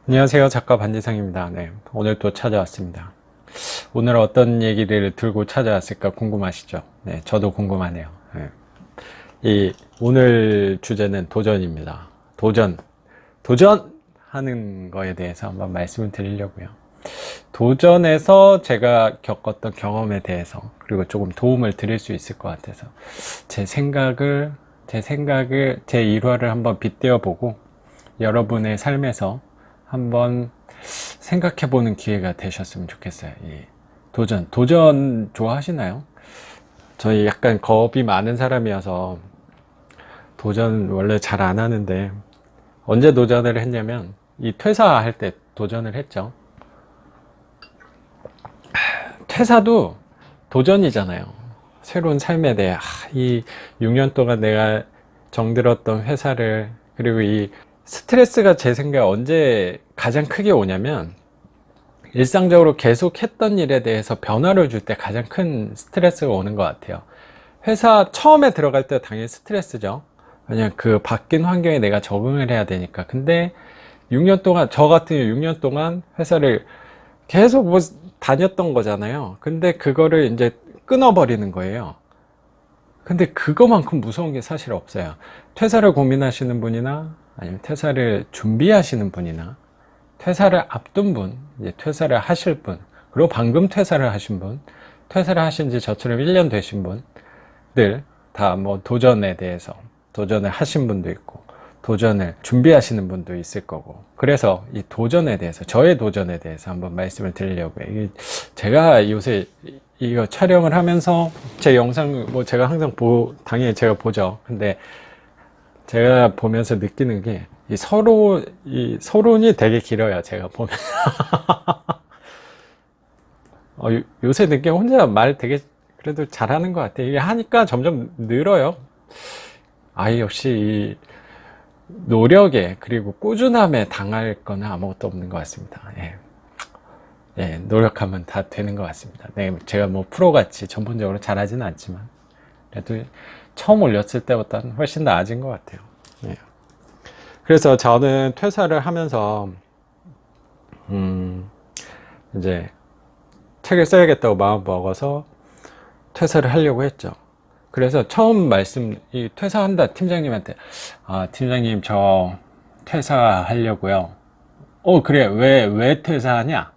안녕하세요. 작가 반지상입니다. 네, 오늘 또 찾아왔습니다. 오늘 어떤 얘기를 들고 찾아왔을까 궁금하시죠? 네, 저도 궁금하네요. 네. 오늘 주제는 도전입니다. 도전하는 거에 대해서 한번 말씀을 드리려고요. 도전에서 제가 겪었던 경험에 대해서 그리고 조금 도움을 드릴 수 있을 것 같아서 제 일화를 한번 빗대어 보고 여러분의 삶에서 한번 생각해 보는 기회가 되셨으면 좋겠어요. 도전 좋아하시나요? 저희 약간 겁이 많은 사람이어서 도전 원래 잘 안 하는데 언제 도전을 했냐면 이 퇴사할 때 도전을 했죠. 퇴사도 도전이잖아요. 새로운 삶에 대해 이 6년 동안 내가 정들었던 회사를 그리고 이 스트레스가 제 생각에 언제 가장 크게 오냐면 일상적으로 계속 했던 일에 대해서 변화를 줄 때 가장 큰 스트레스가 오는 것 같아요. 회사 처음에 들어갈 때 당연히 스트레스죠. 왜냐면 그 바뀐 환경에 내가 적응을 해야 되니까. 근데 6년 동안, 저 같은 경우 6년 동안 회사를 계속 뭐 다녔던 거잖아요. 근데 그거를 이제 끊어버리는 거예요. 근데 그거만큼 무서운 게 사실 없어요. 퇴사를 고민하시는 분이나 아니면 퇴사를 준비하시는 분이나 퇴사를 앞둔 분, 이제 퇴사를 하실 분, 그리고 방금 퇴사를 하신 분, 퇴사를 하신 지 저처럼 1년 되신 분들 다 뭐 도전에 대해서 도전을 하신 분도 있고 도전을 준비하시는 분도 있을 거고 그래서 이 도전에 대해서 저의 도전에 대해서 한번 말씀을 드리려고요. 이게 제가 요새 이거 촬영을 하면서 제 영상 뭐 제가 항상 당연히 제가 보죠. 근데 제가 보면서 느끼는 게 이 서론이 되게 길어요. 제가 보면 요새 느끼 혼자 말 되게 그래도 잘하는 것 같아요. 이게 하니까 점점 늘어요. 역시 이 노력에 그리고 꾸준함에 당할 거는 아무것도 없는 것 같습니다. 노력하면 다 되는 것 같습니다. 네, 제가 뭐 프로같이 전문적으로 잘하지는 않지만 그래도 처음 올렸을 때보다는 훨씬 나아진 것 같아요. 네. 그래서 저는 퇴사를 하면서 이제 책을 써야겠다고 마음 먹어서 퇴사를 하려고 했죠. 그래서 처음 이 퇴사한다 팀장님한테 팀장님 저 퇴사하려고요. 그래 왜 퇴사하냐?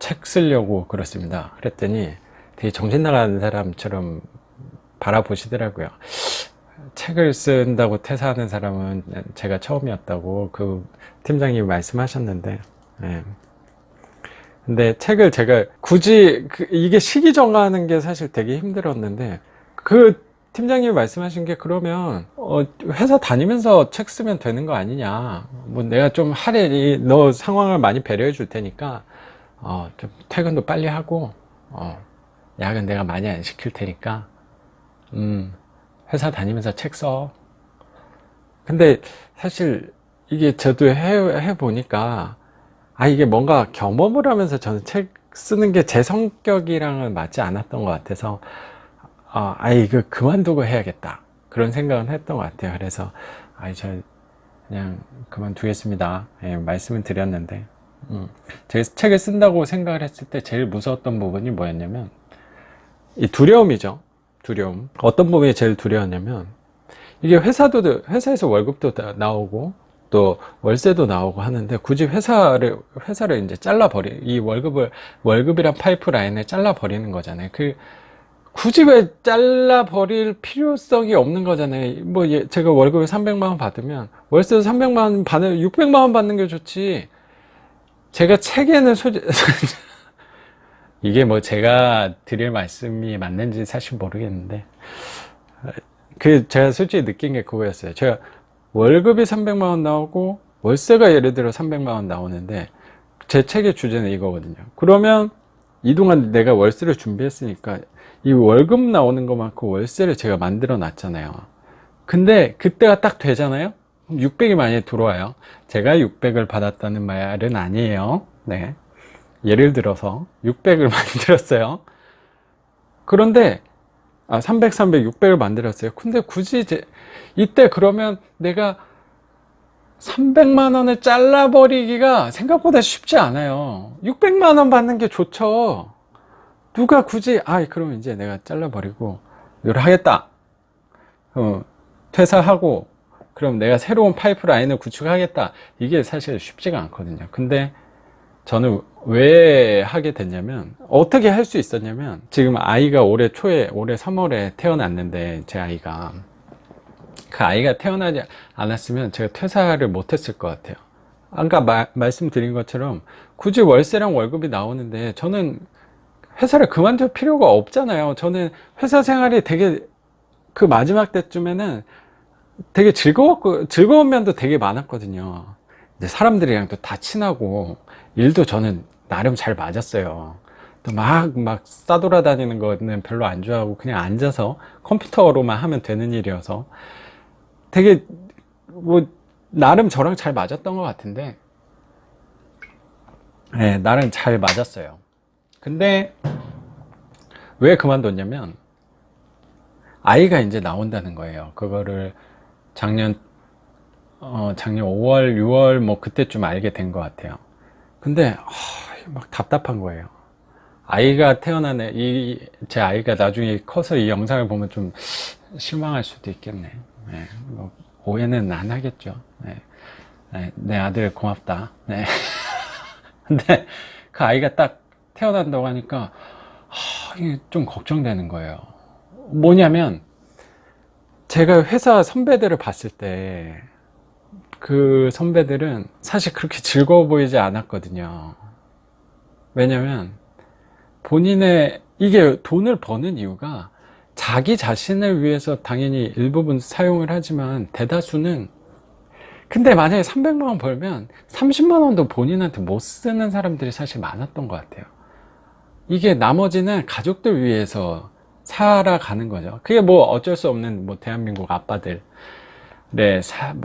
책 쓰려고 그렇습니다. 그랬더니 되게 정신 나가는 사람처럼 바라보시더라고요. 책을 쓴다고 퇴사하는 사람은 제가 처음이었다고 그 팀장님이 말씀하셨는데 근데 책을 제가 굳이 이게 시기 정하는 게 사실 되게 힘들었는데 그 팀장님이 말씀하신 게 그러면 회사 다니면서 책 쓰면 되는 거 아니냐 뭐 내가 좀 할애히 너 상황을 많이 배려해 줄 테니까 좀 퇴근도 빨리 하고 야근 내가 많이 안 시킬 테니까 회사 다니면서 책 써. 근데 사실 이게 저도 해보니까 이게 뭔가 경험을 하면서 저는 책 쓰는 게 제 성격이랑은 맞지 않았던 것 같아서 이거 그만두고 해야겠다 그런 생각은 했던 것 같아요. 그래서 저 그냥 그만두겠습니다 말씀을 드렸는데 제가 책을 쓴다고 생각을 했을 때 제일 무서웠던 부분이 뭐였냐면 이 두려움이죠. 두려움. 어떤 부분이 제일 두려웠냐면 이게 회사에서 월급도 나오고 또 월세도 나오고 하는데 굳이 회사를 이제 이 월급이란 파이프라인을 잘라버리는 거잖아요. 굳이 왜 잘라버릴 필요성이 없는 거잖아요. 뭐 제가 월급을 300만 원 받으면 월세도 300만 원 받는 600만 원 받는 게 좋지. 제가 책에는 이게 뭐 제가 드릴 말씀이 맞는지 사실 모르겠는데 제가 솔직히 느낀 게 그거였어요. 제가 월급이 300만 원 나오고 월세가 예를 들어 300만 원 나오는데 제 책의 주제는 이거거든요. 그러면 이동안 내가 월세를 준비했으니까 이 월급 나오는 것만큼 월세를 제가 만들어 놨잖아요. 근데 그때가 딱 되잖아요. 600이 만약에 들어와요. 제가 600을 받았다는 말은 아니에요. 네. 예를 들어서 600을 만들었어요. 그런데 300, 600을 만들었어요. 근데 굳이 이때 그러면 내가 300만 원을 잘라버리기가 생각보다 쉽지 않아요. 600만 원 받는 게 좋죠. 누가 굳이 그럼 이제 내가 잘라버리고 이걸 하겠다, 퇴사하고 그럼 내가 새로운 파이프라인을 구축하겠다, 이게 사실 쉽지가 않거든요. 근데 저는 왜 하게 됐냐면, 어떻게 할 수 있었냐면, 지금 아이가 올해 3월에 태어났는데, 제 아이가, 그 아이가 태어나지 않았으면 제가 퇴사를 못했을 것 같아요. 아까 말씀드린 것처럼 굳이 월세랑 월급이 나오는데 저는 회사를 그만둘 필요가 없잖아요. 저는 회사 생활이 되게, 그 마지막 때쯤에는 되게 즐거운 면도 되게 많았거든요. 이제 사람들이랑 또 다 친하고, 일도 저는 나름 잘 맞았어요. 또 막 싸돌아다니는 거는 별로 안 좋아하고, 그냥 앉아서 컴퓨터로만 하면 되는 일이어서 되게 나름 저랑 잘 맞았던 것 같은데, 네, 나름 잘 맞았어요. 근데 왜 그만뒀냐면, 아이가 이제 나온다는 거예요. 그거를 작년 5월, 6월 뭐 그때쯤 알게 된 것 같아요. 근데 막 답답한 거예요. 아이가 제 아이가 나중에 커서 이 영상을 보면 좀 실망할 수도 있겠네. 네, 뭐 오해는 안 하겠죠. 네. 네, 내 아들 고맙다. 네. 근데 그 아이가 딱 태어난다고 하니까 이게 좀 걱정되는 거예요. 뭐냐면, 제가 회사 선배들을 봤을 때 그 선배들은 사실 그렇게 즐거워 보이지 않았거든요. 왜냐면 이게 돈을 버는 이유가 자기 자신을 위해서 당연히 일부분 사용을 하지만, 대다수는, 근데 만약에 300만 원 벌면 30만 원도 본인한테 못 쓰는 사람들이 사실 많았던 것 같아요. 이게 나머지는 가족들 위해서 살아가는 거죠. 그게 뭐 어쩔 수 없는 대한민국 아빠들의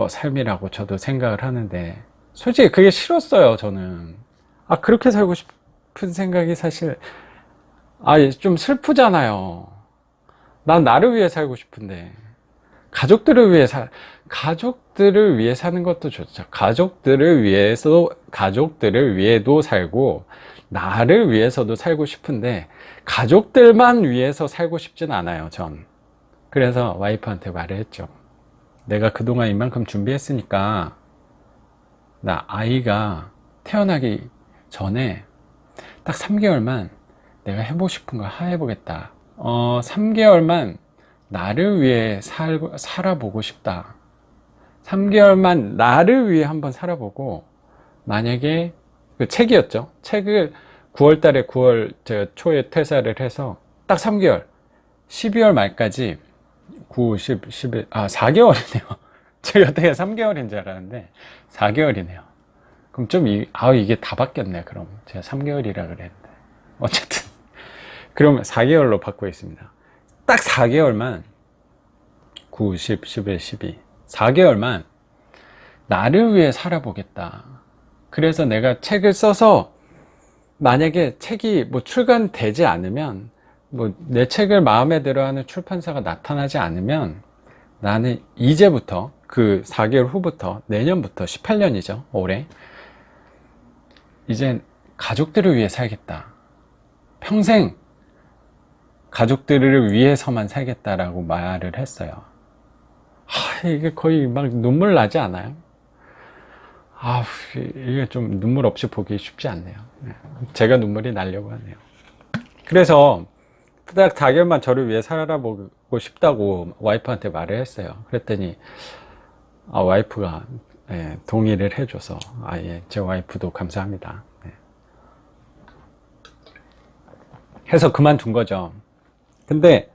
삶이라고 저도 생각을 하는데, 솔직히 그게 싫었어요, 저는. 그렇게 살고 싶은 생각이 사실, 좀 슬프잖아요. 난 나를 위해 살고 싶은데, 가족들을 위해 사는 것도 좋죠. 가족들을 위해도 살고, 나를 위해서도 살고 싶은데, 가족들만 위해서 살고 싶진 않아요, 전. 그래서 와이프한테 말을 했죠. 내가 그동안 이만큼 준비했으니까, 나 아이가 태어나기 전에 딱 3개월만 내가 해보고 싶은 거 해보겠다. 3개월만 나를 위해 살아보고 싶다. 3개월만 나를 위해 한번 살아보고, 만약에 그 책이었죠. 책을 9월 초에 퇴사를 해서 딱 3개월, 12월 말까지 9, 10, 11, 4개월이네요. 제가 되게 3개월인 줄 알았는데 4개월이네요. 그럼 이게 다 바뀌었네. 그럼 제가 3개월이라 그랬는데, 어쨌든 그러면 4개월로 바꾸고 있습니다. 딱 4개월만, 9, 10, 11, 12, 4개월만 나를 위해 살아보겠다. 그래서 내가 책을 써서, 만약에 책이 출간되지 않으면, 내 책을 마음에 들어 하는 출판사가 나타나지 않으면, 나는 이제부터, 그 4개월 후부터, 내년부터 18년이죠, 올해. 이젠 가족들을 위해 살겠다. 평생 가족들을 위해서만 살겠다라고 말을 했어요. 이게 거의 막 눈물 나지 않아요? 이게 좀 눈물 없이 보기 쉽지 않네요. 제가 눈물이 나려고 하네요. 그래서 딱 4개월만 저를 위해 살아보고 싶다고 와이프한테 말을 했어요. 그랬더니 와이프가 동의를 해줘서, 제 와이프도 감사합니다. 해서 그만둔 거죠. 근데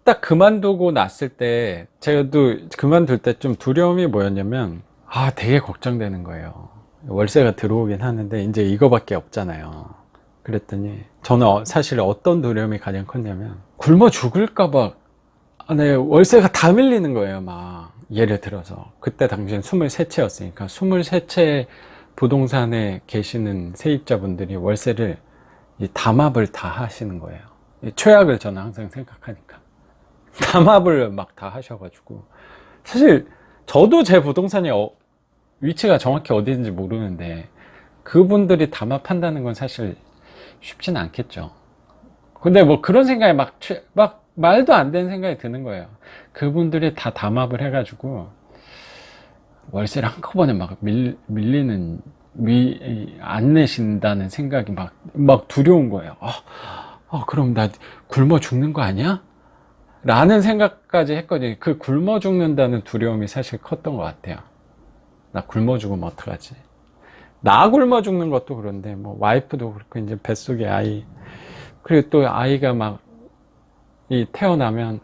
딱 그만두고 났을 때, 제가도 그만둘 때 좀 두려움이 뭐였냐면, 되게 걱정되는 거예요. 월세가 들어오긴 하는데 이제 이거밖에 없잖아요. 그랬더니 저는 사실 어떤 두려움이 가장 컸냐면, 굶어 죽을까봐. 네, 월세가 다 밀리는 거예요. 막 예를 들어서 그때 당시엔 23채였으니까 23채 부동산에 계시는 세입자분들이 월세를 담합을 다 하시는 거예요. 최악을 저는 항상 생각하니까 담합을 막 다 하셔가지고, 사실 저도 제 부동산이 위치가 정확히 어디인지 모르는데 그분들이 담합한다는 건 사실 쉽지는 않겠죠. 근데 뭐 그런 생각이 막 말도 안 되는 생각이 드는 거예요. 그분들이 다 담합을 해가지고 월세를 한꺼번에 막 밀리는, 안 내신다는 생각이 막 두려운 거예요. 그럼 나 굶어 죽는 거 아니야? 라는 생각까지 했거든요. 그 굶어 죽는다는 두려움이 사실 컸던 것 같아요. 나 굶어 죽으면 어떡하지? 나 굶어 죽는 것도 그런데, 뭐, 와이프도 그렇고, 이제 뱃속에 아이, 그리고 또 아이가 태어나면,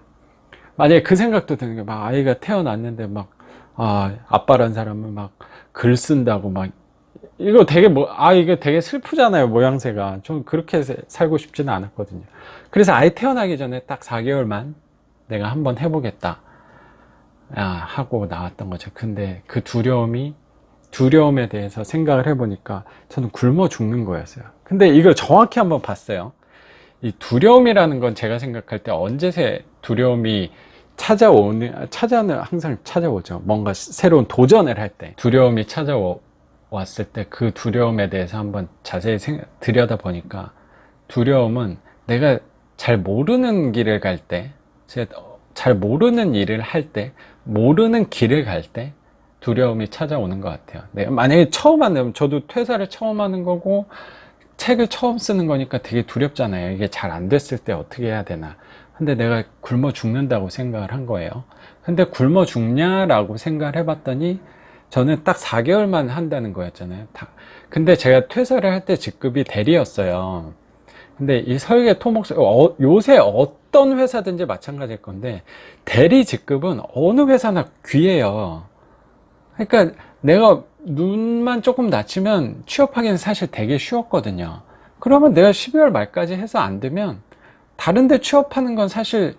만약에 그 생각도 드는 게, 아이가 태어났는데 아빠란 사람은 글 쓴다고 이거 되게 이게 되게 슬프잖아요, 모양새가. 좀 그렇게 살고 싶지는 않았거든요. 그래서 아이 태어나기 전에 딱 4개월만 내가 한번 해보겠다. 하고 나왔던 거죠. 근데 그 두려움에 대해서 생각을 해보니까 저는 굶어 죽는 거였어요. 근데 이걸 정확히 한번 봤어요. 이 두려움이라는 건 제가 생각할 때 언제 두려움이 항상 찾아오죠. 뭔가 새로운 도전을 할 때 두려움이 찾아왔을 때 그 두려움에 대해서 한번 자세히 들여다보니까 두려움은 내가 잘 모르는 길을 갈 때, 잘 모르는 일을 할 때, 모르는 길을 갈 때 두려움이 찾아오는 것 같아요. 내가 만약에 처음 하는, 저도 퇴사를 처음 하는 거고 책을 처음 쓰는 거니까 되게 두렵잖아요. 이게 잘 안 됐을 때 어떻게 해야 되나. 근데 내가 굶어 죽는다고 생각을 한 거예요. 근데 굶어 죽냐라고 생각을 해봤더니 저는 딱 4개월만 한다는 거였잖아요. 근데 제가 퇴사를 할 때 직급이 대리였어요. 근데 이 설계 토목사, 요새 어떤 회사든지 마찬가지일 건데 대리 직급은 어느 회사나 귀해요. 그러니까 내가 눈만 조금 낮추면 취업하기는 사실 되게 쉬웠거든요. 그러면 내가 12월 말까지 해서 안 되면 다른 데 취업하는 건 사실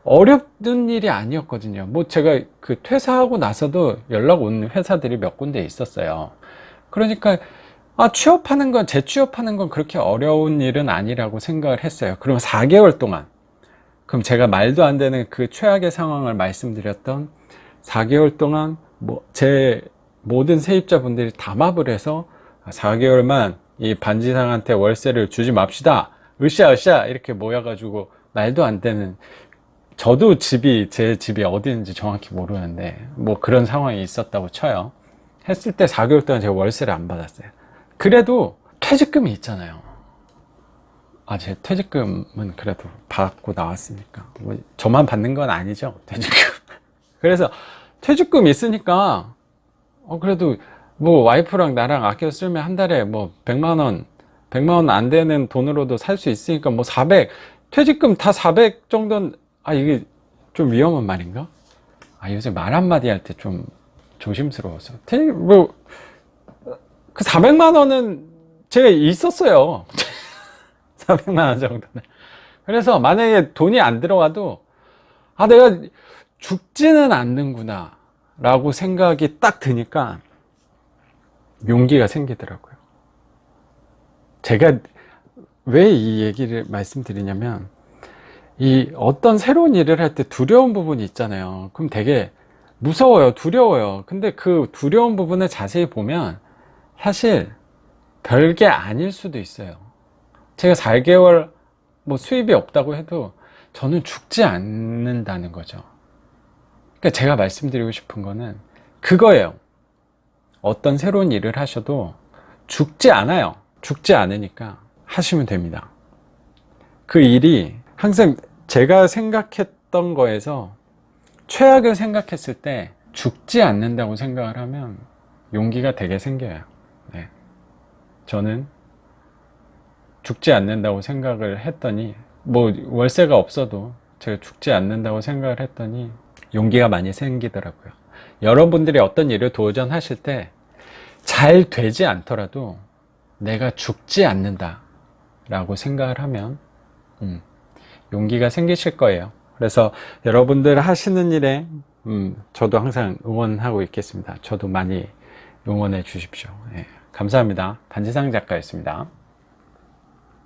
어렵던 일이 아니었거든요. 뭐 제가 그 퇴사하고 나서도 연락 온 회사들이 몇 군데 있었어요. 그러니까 재취업하는 건 그렇게 어려운 일은 아니라고 생각을 했어요. 그럼 4개월 동안, 그럼 제가 말도 안 되는 그 최악의 상황을 말씀드렸던 4개월 동안 제 모든 세입자분들이 담합을 해서 4개월만 이 반지상한테 월세를 주지 맙시다. 으쌰 이렇게 모여가지고 말도 안 되는, 저도 제 집이 어디인지 정확히 모르는데 뭐 그런 상황이 있었다고 쳐요. 했을 때 4개월 동안 제가 월세를 안 받았어요. 그래도 퇴직금이 있잖아요. 제 퇴직금은 그래도 받고 나왔으니까. 뭐 저만 받는 건 아니죠, 퇴직금. 그래서 퇴직금 있으니까 그래도 뭐 와이프랑 나랑 아껴 쓰면 한 달에 뭐 100만 원 안 되는 돈으로도 살 수 있으니까 뭐 400, 퇴직금 다 400 정도는, 이게 좀 위험한 말인가? 요새 말 한마디 할 때 좀 조심스러워서. 그 400만 원은 제가 있었어요. 400만 원 정도는. 그래서 만약에 돈이 안 들어와도, 내가 죽지는 않는구나 라고 생각이 딱 드니까 용기가 생기더라고요. 제가 왜 이 얘기를 말씀드리냐면, 이 어떤 새로운 일을 할 때 두려운 부분이 있잖아요. 그럼 되게 무서워요, 두려워요. 근데 그 두려운 부분을 자세히 보면 사실 별게 아닐 수도 있어요. 제가 4개월 뭐 수입이 없다고 해도 저는 죽지 않는다는 거죠. 그러니까 제가 말씀드리고 싶은 거는 그거예요. 어떤 새로운 일을 하셔도 죽지 않아요. 죽지 않으니까 하시면 됩니다. 그 일이 항상 제가 생각했던 거에서 최악을 생각했을 때 죽지 않는다고 생각을 하면 용기가 되게 생겨요. 네. 저는 죽지 않는다고 생각을 했더니, 뭐 월세가 없어도 제가 죽지 않는다고 생각을 했더니 용기가 많이 생기더라고요. 여러분들이 어떤 일을 도전하실 때 잘 되지 않더라도 내가 죽지 않는다 라고 생각을 하면 용기가 생기실 거예요. 그래서 여러분들 하시는 일에 저도 항상 응원하고 있겠습니다. 저도 많이 응원해 주십시오. 예, 감사합니다. 반지상 작가였습니다.